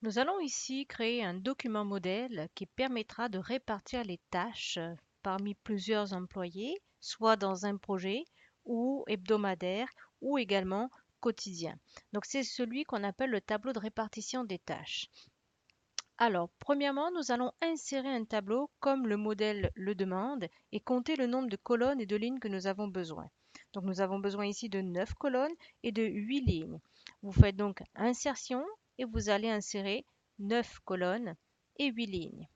Nous allons ici créer un document modèle qui permettra de répartir les tâches parmi plusieurs employés, soit dans un projet ou hebdomadaire ou également quotidien. Donc c'est celui qu'on appelle le tableau de répartition des tâches. Alors, premièrement, nous allons insérer un tableau comme le modèle le demande et compter le nombre de colonnes et de lignes que nous avons besoin. Donc, nous avons besoin ici de 9 colonnes et de 8 lignes. Vous faites donc insertion et vous allez insérer 9 colonnes et 8 lignes.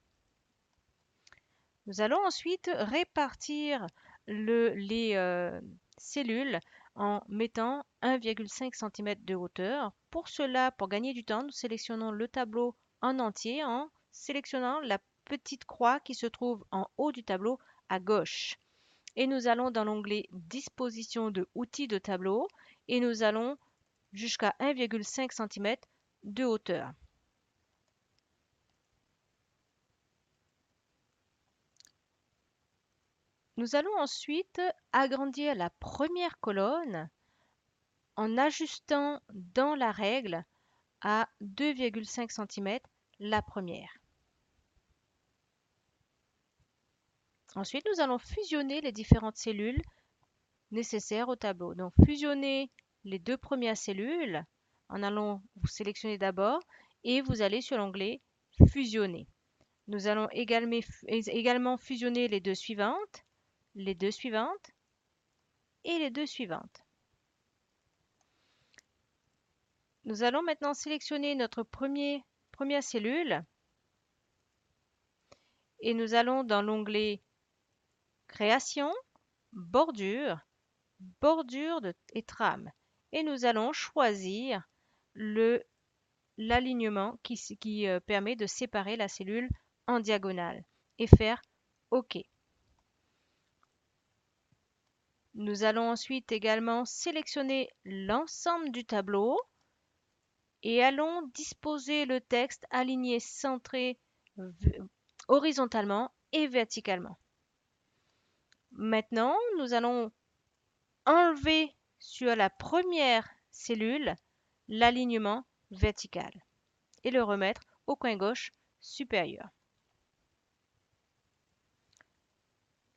Nous allons ensuite répartir les cellules en mettant 1,5 cm de hauteur. Pour cela, pour gagner du temps, nous sélectionnons le tableau en entier en sélectionnant la petite croix qui se trouve en haut du tableau à gauche. Et nous allons dans l'onglet Disposition de outils de tableau et nous allons jusqu'à 1,5 cm de hauteur. Nous allons ensuite agrandir la première colonne en ajustant dans la règle à 2,5 cm la première. Ensuite, nous allons fusionner les différentes cellules nécessaires au tableau. Donc, fusionner les deux premières cellules en allant vous sélectionner d'abord et vous allez sur l'onglet Fusionner. Nous allons également fusionner les deux suivantes et les deux suivantes. Nous allons maintenant sélectionner notre première cellule et nous allons dans l'onglet Création, Bordure, et trame. Et nous allons choisir l'alignement qui permet de séparer la cellule en diagonale et faire OK. Nous allons ensuite également sélectionner l'ensemble du tableau et allons disposer le texte aligné, centré horizontalement et verticalement. Maintenant, nous allons enlever sur la première cellule l'alignement vertical et le remettre au coin gauche supérieur.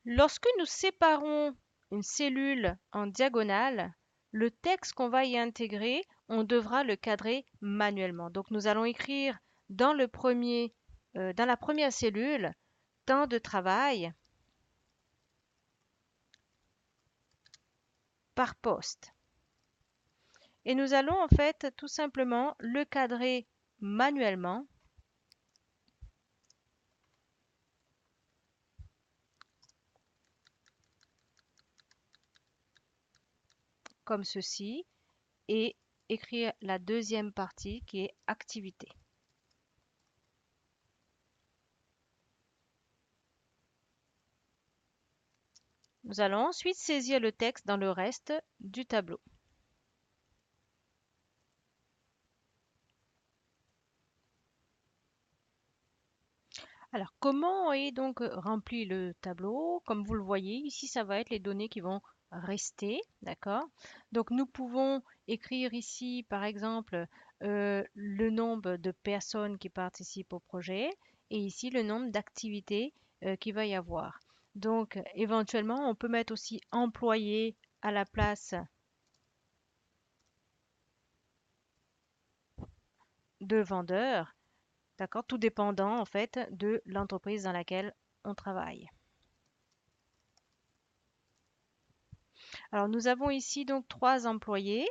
Lorsque nous séparons une cellule en diagonale, le texte qu'on va y intégrer, on devra le cadrer manuellement. Donc nous allons écrire dans la première cellule, temps de travail par poste. Et nous allons en fait tout simplement le cadrer manuellement comme ceci et écrire la deuxième partie qui est activité. Nous allons ensuite saisir le texte dans le reste du tableau. Alors, comment est donc rempli le tableau? Comme vous le voyez, ici, ça va être les données qui vont rester, d'accord? Donc, nous pouvons écrire ici, par exemple, le nombre de personnes qui participent au projet et ici, le nombre d'activités qu'il va y avoir. Donc, éventuellement, on peut mettre aussi employé à la place de vendeur, d'accord? Tout dépendant, en fait, de l'entreprise dans laquelle on travaille. Alors, nous avons ici donc 3 employés.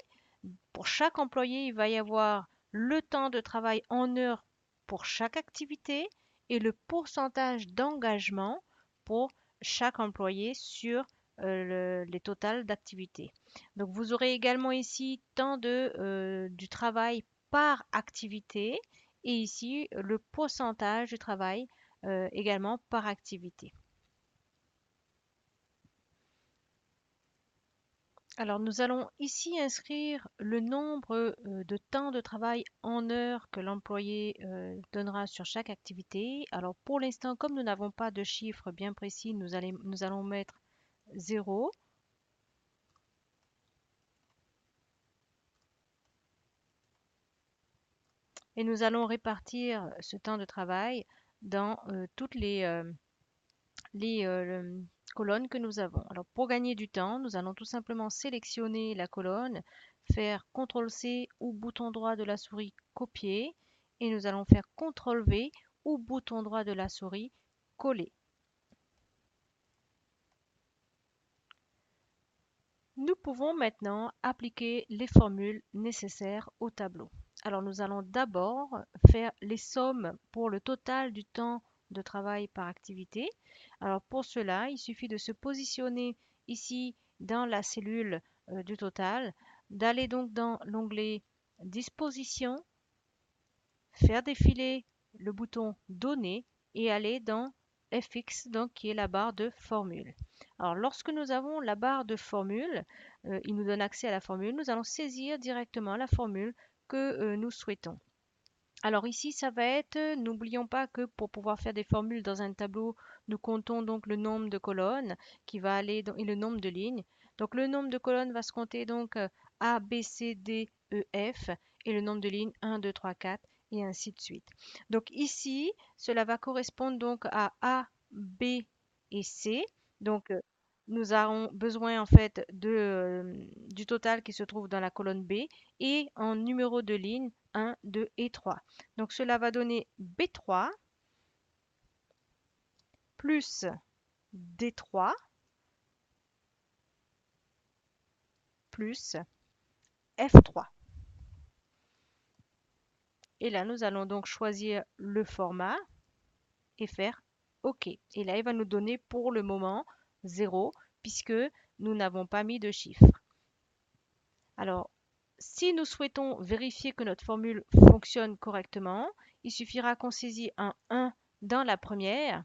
Pour chaque employé, il va y avoir le temps de travail en heures pour chaque activité et le pourcentage d'engagement pour chaque employé sur les totals d'activités. Donc, vous aurez également ici du travail par activité et ici le pourcentage du travail également par activité. Alors, nous allons ici inscrire le nombre de temps de travail en heures que l'employé donnera sur chaque activité. Alors, pour l'instant, comme nous n'avons pas de chiffre bien précis, nous allons mettre 0. et nous allons répartir ce temps de travail dans toutes les colonnes que nous avons. Alors pour gagner du temps, nous allons tout simplement sélectionner la colonne, faire CTRL-C ou bouton droit de la souris copier et nous allons faire CTRL-V ou bouton droit de la souris coller. Nous pouvons maintenant appliquer les formules nécessaires au tableau. Alors nous allons d'abord faire les sommes pour le total du temps de travail par activité. Alors pour cela, il suffit de se positionner ici dans la cellule du total, d'aller donc dans l'onglet Disposition, faire défiler le bouton Données et aller dans FX, donc qui est la barre de formule. Alors lorsque nous avons la barre de formule, il nous donne accès à la formule, nous allons saisir directement la formule que nous souhaitons. Alors ici, ça va être, n'oublions pas que pour pouvoir faire des formules dans un tableau, nous comptons donc le nombre de colonnes qui va aller et le nombre de lignes. Donc le nombre de colonnes va se compter donc A, B, C, D, E, F et le nombre de lignes 1, 2, 3, 4 et ainsi de suite. Donc ici, cela va correspondre donc à A, B et C. Donc nous avons besoin en fait du total qui se trouve dans la colonne B et en numéro de ligne 1, 2 et 3. Donc cela va donner B3 plus D3 plus F3. Et là, nous allons donc choisir le format et faire OK. Et là, il va nous donner pour le moment 0 puisque nous n'avons pas mis de chiffre. Alors, si nous souhaitons vérifier que notre formule fonctionne correctement, il suffira qu'on saisit un 1 dans la première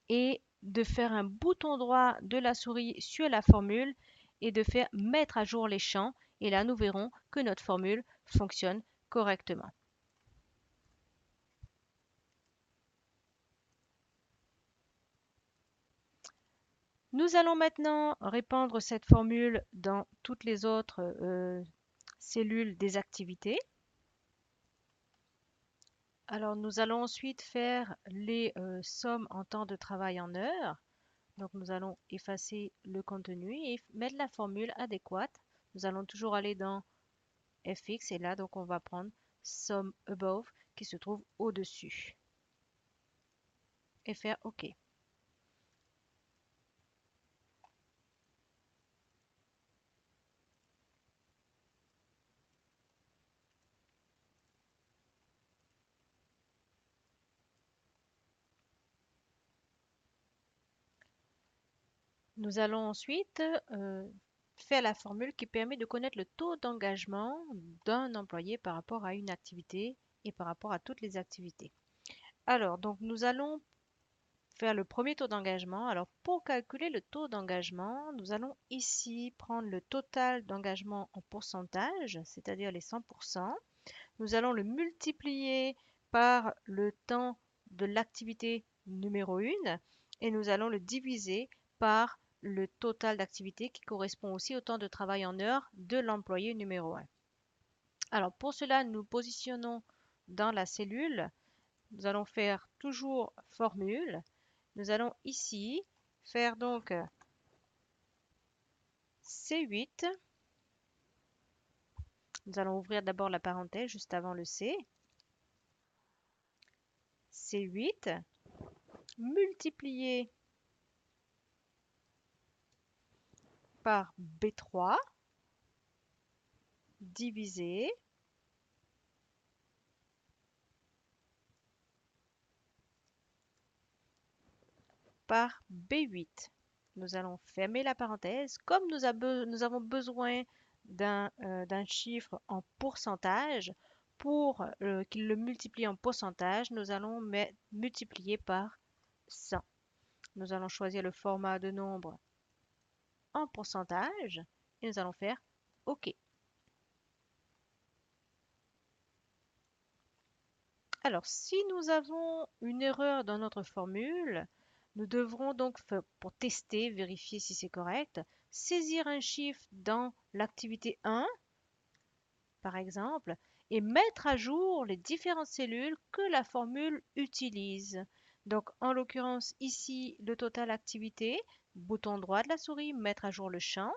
et de faire un bouton droit de la souris sur la formule et de faire mettre à jour les champs. Et là, nous verrons que notre formule fonctionne correctement. Nous allons maintenant répandre cette formule dans toutes les autres cellules des activités. Alors, nous allons ensuite faire les sommes en temps de travail en heures. Donc, nous allons effacer le contenu et mettre la formule adéquate. Nous allons toujours aller dans FX et là, donc, on va prendre Sum Above qui se trouve au-dessus et faire OK. Nous allons ensuite faire la formule qui permet de connaître le taux d'engagement d'un employé par rapport à une activité et par rapport à toutes les activités. Alors, donc nous allons faire le premier taux d'engagement. Alors, pour calculer le taux d'engagement, nous allons ici prendre le total d'engagement en pourcentage, c'est-à-dire les 100%. Nous allons le multiplier par le temps de l'activité numéro 1 et nous allons le diviser par le total d'activité qui correspond aussi au temps de travail en heures de l'employé numéro 1. Alors pour cela, nous positionnons dans la cellule. Nous allons faire toujours formule. Nous allons ici faire donc C8. Nous allons ouvrir d'abord la parenthèse juste avant le C. C8 multiplié par B3 divisé par B8. Nous allons fermer la parenthèse. Comme nous avons besoin d'un chiffre en pourcentage, pour qu'il le multiplie en pourcentage, nous allons multiplier par 100. Nous allons choisir le format de nombre en pourcentage et nous allons faire OK. Alors, si nous avons une erreur dans notre formule, nous devrons donc, pour tester, vérifier si c'est correct, saisir un chiffre dans l'activité 1, par exemple, et mettre à jour les différentes cellules que la formule utilise. Donc, en l'occurrence, ici, le total activité, bouton droit de la souris, mettre à jour le champ.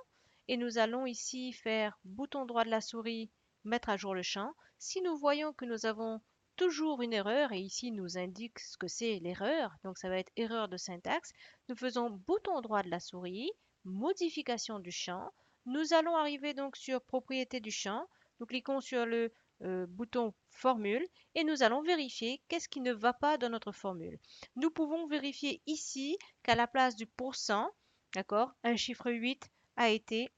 Et nous allons ici faire bouton droit de la souris, mettre à jour le champ. Si nous voyons que nous avons toujours une erreur, et ici nous indique ce que c'est l'erreur, donc ça va être erreur de syntaxe, nous faisons bouton droit de la souris, modification du champ. Nous allons arriver donc sur propriété du champ. Nous cliquons sur le bouton formule et nous allons vérifier qu'est-ce qui ne va pas dans notre formule. Nous pouvons vérifier ici qu'à la place du pourcent, d'accord, un chiffre 8 a été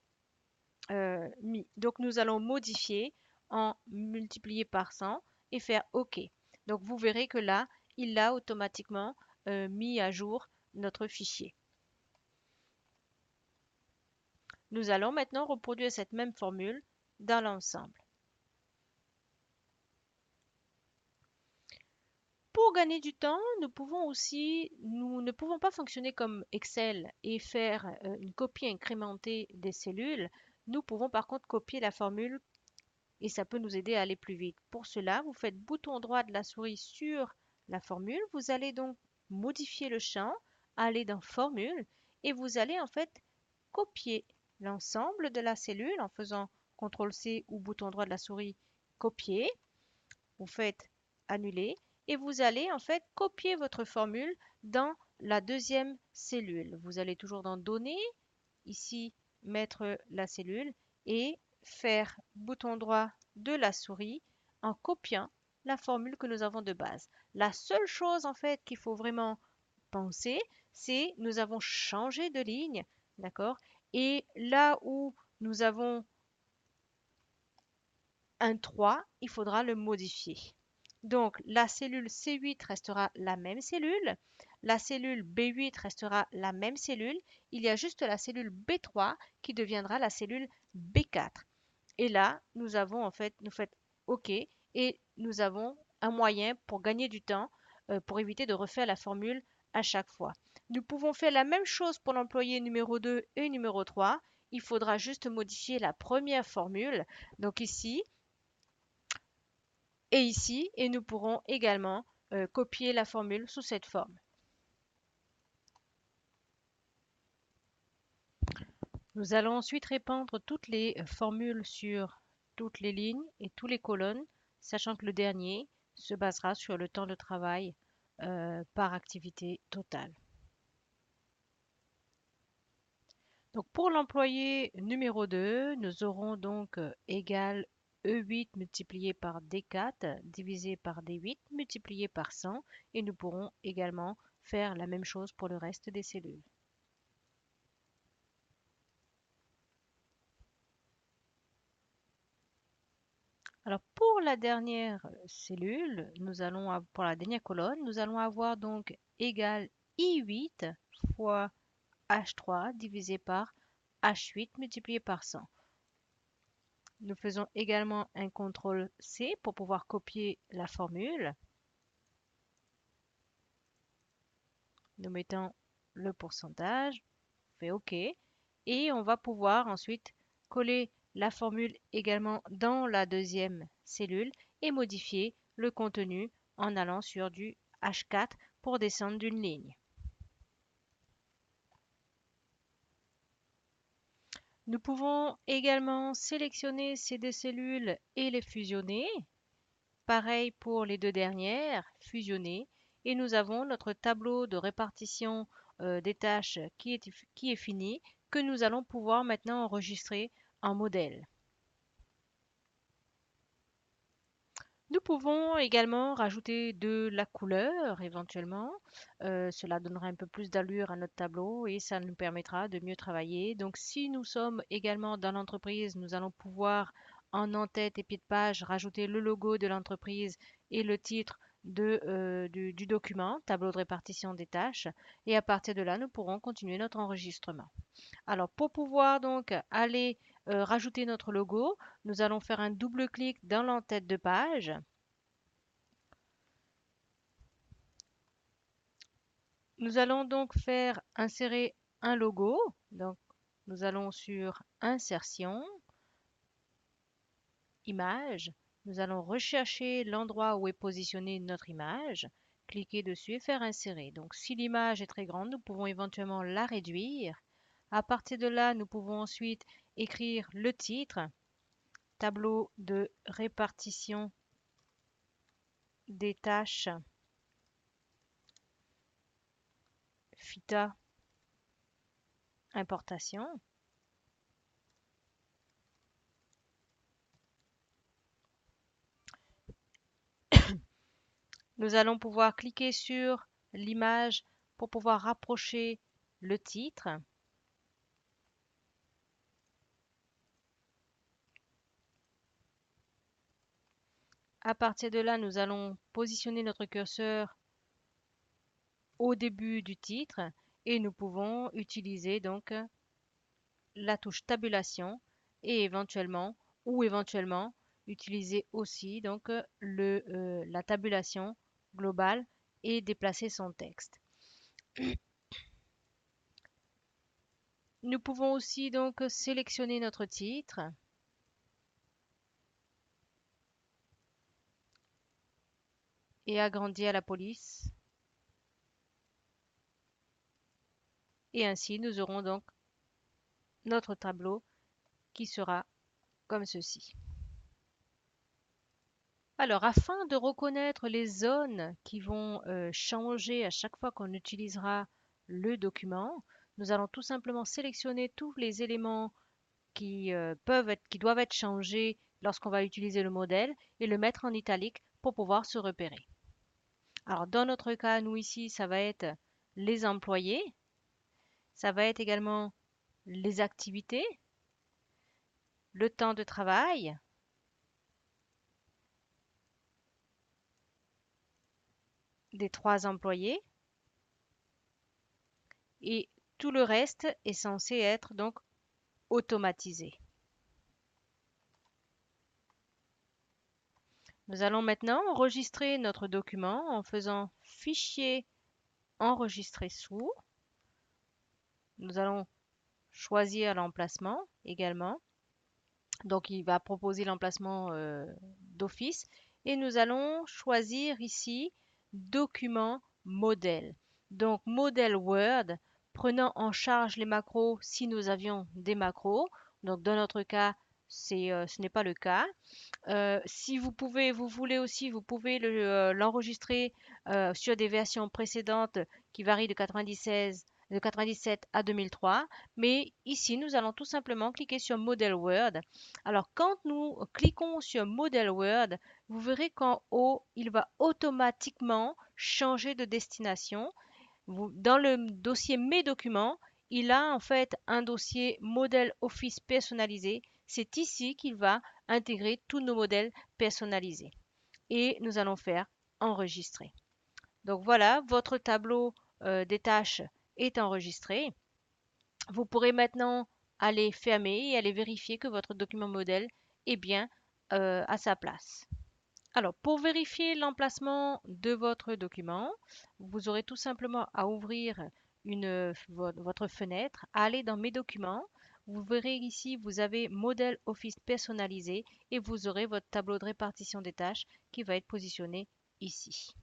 mis. Donc nous allons modifier en multiplier par 100 et faire OK. Donc vous verrez que là, il a automatiquement mis à jour notre fichier. Nous allons maintenant reproduire cette même formule dans l'ensemble. Pour gagner du temps, nous ne pouvons pas fonctionner comme Excel et faire une copie incrémentée des cellules. Nous pouvons par contre copier la formule et ça peut nous aider à aller plus vite. Pour cela, vous faites bouton droit de la souris sur la formule. Vous allez donc modifier le champ, aller dans Formule et vous allez en fait copier l'ensemble de la cellule en faisant CTRL-C ou bouton droit de la souris, copier. Vous faites annuler et vous allez en fait copier votre formule dans la deuxième cellule. Vous allez toujours dans Données, ici mettre la cellule et faire bouton droit de la souris en copiant la formule que nous avons de base. La seule chose en fait qu'il faut vraiment penser, c'est nous avons changé de ligne, d'accord? Et là où nous avons un 3, il faudra le modifier. Donc la cellule C8 restera la même cellule, la cellule B8 restera la même cellule, il y a juste la cellule B3 qui deviendra la cellule B4. Et là, nous faites OK et nous avons un moyen pour gagner du temps, pour éviter de refaire la formule à chaque fois. Nous pouvons faire la même chose pour l'employé numéro 2 et numéro 3. Il faudra juste modifier la première formule. Donc ici, et ici, et nous pourrons également copier la formule sous cette forme. Nous allons ensuite répandre toutes les formules sur toutes les lignes et toutes les colonnes, sachant que le dernier se basera sur le temps de travail par activité totale. Donc pour l'employé numéro 2, nous aurons donc égal E8 multiplié par D4 divisé par D8 multiplié par 100 et nous pourrons également faire la même chose pour le reste des cellules. Alors pour la dernière cellule, pour la dernière colonne, nous allons avoir donc égal I8 fois H3 divisé par H8 multiplié par 100. Nous faisons également un CTRL-C pour pouvoir copier la formule. Nous mettons le pourcentage, on fait OK. Et on va pouvoir ensuite coller la formule également dans la deuxième cellule et modifier le contenu en allant sur du H4 pour descendre d'une ligne. Nous pouvons également sélectionner ces deux cellules et les fusionner. Pareil pour les deux dernières, fusionner. Et nous avons notre tableau de répartition des tâches qui est fini, que nous allons pouvoir maintenant enregistrer en modèle. Nous pouvons également rajouter de la couleur éventuellement. Cela donnera un peu plus d'allure à notre tableau et ça nous permettra de mieux travailler. Donc si nous sommes également dans l'entreprise, nous allons pouvoir en en-tête et pied de page rajouter le logo de l'entreprise et le titre du document, tableau de répartition des tâches. Et à partir de là, nous pourrons continuer notre enregistrement. Alors pour pouvoir donc aller rajouter notre logo, nous allons faire un double clic dans l'entête de page. Nous allons donc faire insérer un logo. Donc nous allons sur Insertion, Images. Nous allons rechercher l'endroit où est positionnée notre image, cliquer dessus et faire insérer. Donc si l'image est très grande, nous pouvons éventuellement la réduire. À partir de là, nous pouvons ensuite écrire le titre, tableau de répartition des tâches FITA importation. Nous allons pouvoir cliquer sur l'image pour pouvoir rapprocher le titre. À partir de là, nous allons positionner notre curseur au début du titre et nous pouvons utiliser donc la touche tabulation et éventuellement utiliser aussi donc la tabulation globale et déplacer son texte. Nous pouvons aussi donc sélectionner notre titre et agrandir la police. Et ainsi, nous aurons donc notre tableau qui sera comme ceci. Alors, afin de reconnaître les zones qui vont changer à chaque fois qu'on utilisera le document, nous allons tout simplement sélectionner tous les éléments qui doivent être changés lorsqu'on va utiliser le modèle et le mettre en italique pour pouvoir se repérer. Alors, dans notre cas, nous ici, ça va être les employés, ça va être également les activités, le temps de travail, des 3 employés et tout le reste est censé être donc automatisé. Nous allons maintenant enregistrer notre document en faisant Fichier, enregistrer sous. Nous allons choisir l'emplacement également. Donc il va proposer l'emplacement d'office et nous allons choisir ici document modèle. Donc modèle Word prenant en charge les macros si nous avions des macros. Donc dans notre cas, ce n'est pas le cas. Si vous voulez aussi, vous pouvez l'enregistrer sur des versions précédentes qui varient de 97 à 2003. Mais ici, nous allons tout simplement cliquer sur Model Word. Alors, quand nous cliquons sur Model Word, vous verrez qu'en haut, il va automatiquement changer de destination. Dans le dossier Mes documents, il a en fait un dossier modèle Office personnalisé. C'est ici qu'il va intégrer tous nos modèles personnalisés. Et nous allons faire enregistrer. Donc voilà, votre tableau des tâches est enregistré. Vous pourrez maintenant aller fermer et aller vérifier que votre document modèle est bien à sa place. Alors, pour vérifier l'emplacement de votre document, vous aurez tout simplement à ouvrir votre fenêtre, à aller dans Mes documents. Vous verrez ici, vous avez Modèle Office personnalisé et vous aurez votre tableau de répartition des tâches qui va être positionné ici.